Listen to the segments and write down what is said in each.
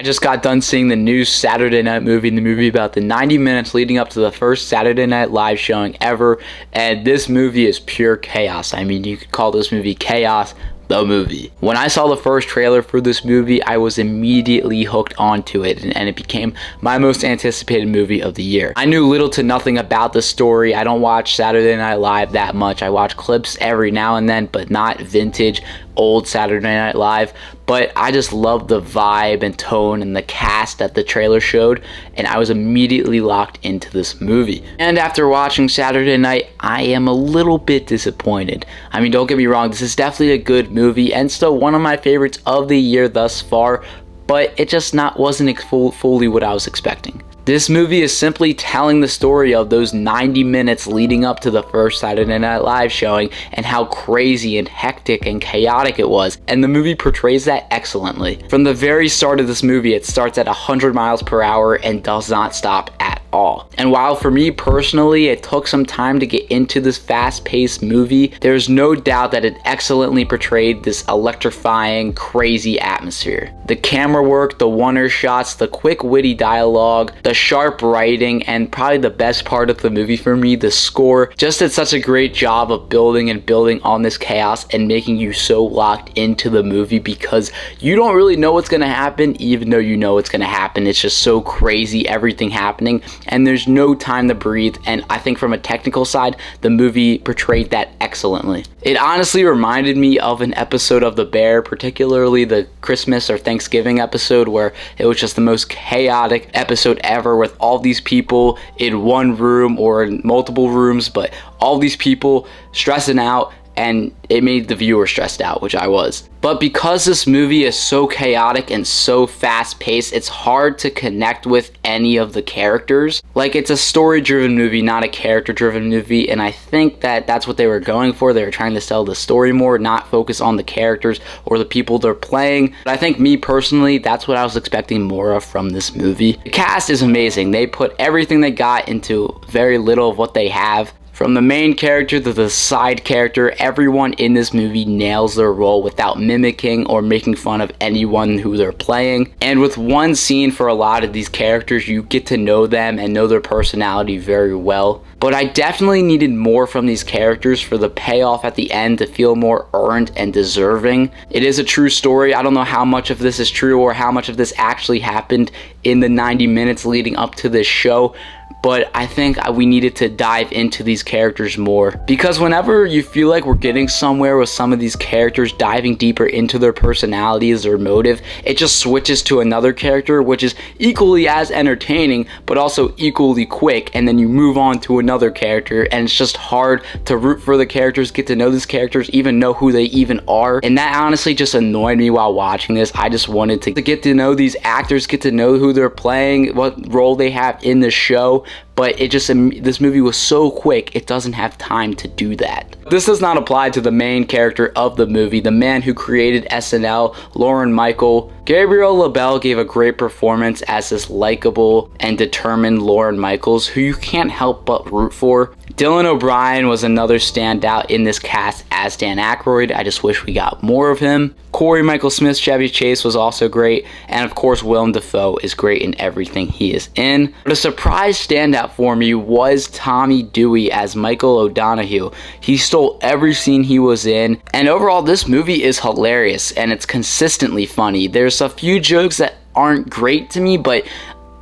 I just got done seeing the new Saturday Night movie, the movie about the 90 minutes leading up to the first Saturday Night Live showing ever, and this movie is pure chaos. I mean, you could call this movie Chaos the movie. When I saw the first trailer for this movie, I was immediately hooked onto it, and it became my most anticipated movie of the year. I knew little to nothing about the story. I don't watch Saturday Night Live that much. I watch clips every now and then, but not vintage old Saturday Night Live. But I just loved the vibe and tone and the cast that the trailer showed, and I was immediately locked into this movie. And after watching Saturday Night, I am a little bit disappointed. I mean, don't get me wrong, this is definitely a good movie and still one of my favorites of the year thus far, but it just wasn't fully what I was expecting. This movie is simply telling the story of those 90 minutes leading up to the first Saturday Night Live showing and how crazy and hectic and chaotic it was, and the movie portrays that excellently. From the very start of this movie, it starts at 100 miles per hour and does not stop at all. And while for me personally it took some time to get into this fast-paced movie, there's no doubt that it excellently portrayed this electrifying, crazy atmosphere. The camera work, the one-er shots, the quick witty dialogue, the sharp writing, and probably the best part of the movie for me, the score, just did such a great job of building on this chaos and making you so locked into the movie because you don't really know what's gonna happen even though you know it's gonna happen. It's just so crazy, everything happening, and there's no time to breathe. And I think from a technical side, the movie portrayed that excellently. It honestly reminded me of an episode of The Bear, particularly the Christmas or Thanksgiving episode, where it was just the most chaotic episode ever with all these people in one room or in multiple rooms, but all these people stressing out, and it made the viewer stressed out, which I was. But because this movie is so chaotic and so fast-paced, it's hard to connect with any of the characters. Like, it's a story-driven movie, not a character-driven movie, and I think that that's what they were going for. They were trying to sell the story more, not focus on the characters or the people they're playing. But I think me personally, that's what I was expecting more of from this movie. The cast is amazing. They put everything they got into very little of what they have. From the main character to the side character, everyone in this movie nails their role without mimicking or making fun of anyone who they're playing. And with one scene for a lot of these characters, you get to know them and know their personality very well. But I definitely needed more from these characters for the payoff at the end to feel more earned and deserving. It is a true story. I don't know how much of this is true or how much of this actually happened in the 90 minutes leading up to this show, but I think we needed to dive into these characters more, because whenever you feel like we're getting somewhere with some of these characters, diving deeper into their personalities or motive, it just switches to another character, which is equally as entertaining but also equally quick, and then you move on to another character, and it's just hard to root for the characters, get to know these characters, even know who they even are. And that honestly just annoyed me while watching this. I just wanted to get to know these actors, get to know who they're playing, what role they have in the show, but this movie was so quick, it doesn't have time to do that. This does not apply to the main character of the movie, the man who created SNL, Lorne Michael. Gabriel LaBelle gave a great performance as this likable and determined Lorne Michaels, who you can't help but root for. Dylan O'Brien was another standout in this cast as Dan Aykroyd. I just wish we got more of him. Corey Michael Smith, Chevy Chase was also great, and of course Willem Dafoe is great in everything he is in. But a surprise standout for me was Tommy Dewey as Michael O'Donoghue. He stole every scene he was in, and overall this movie is hilarious and it's consistently funny. There's a few jokes that aren't great to me, but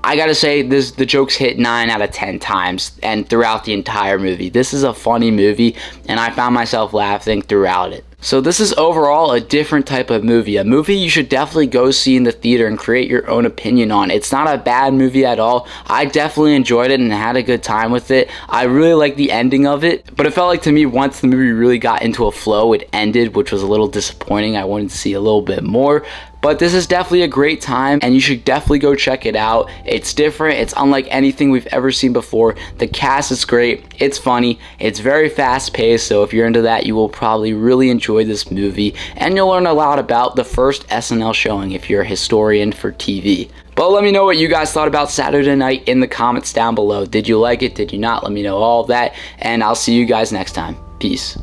I gotta say, the jokes hit 9 out of 10 times and throughout the entire movie. This is a funny movie, and I found myself laughing throughout it. So this is overall a different type of movie, a movie you should definitely go see in the theater and create your own opinion on. It's not a bad movie at all. I definitely enjoyed it and had a good time with it. I really like the ending of it, but it felt like to me once the movie really got into a flow, it ended, which was a little disappointing. I wanted to see a little bit more. But this is definitely a great time, and you should definitely go check it out. It's different. It's unlike anything we've ever seen before. The cast is great. It's funny. It's very fast-paced, so if you're into that, you will probably really enjoy this movie, and you'll learn a lot about the first SNL showing if you're a historian for TV. But let me know what you guys thought about Saturday Night in the comments down below. Did you like it? Did you not? Let me know all of that, and I'll see you guys next time. Peace.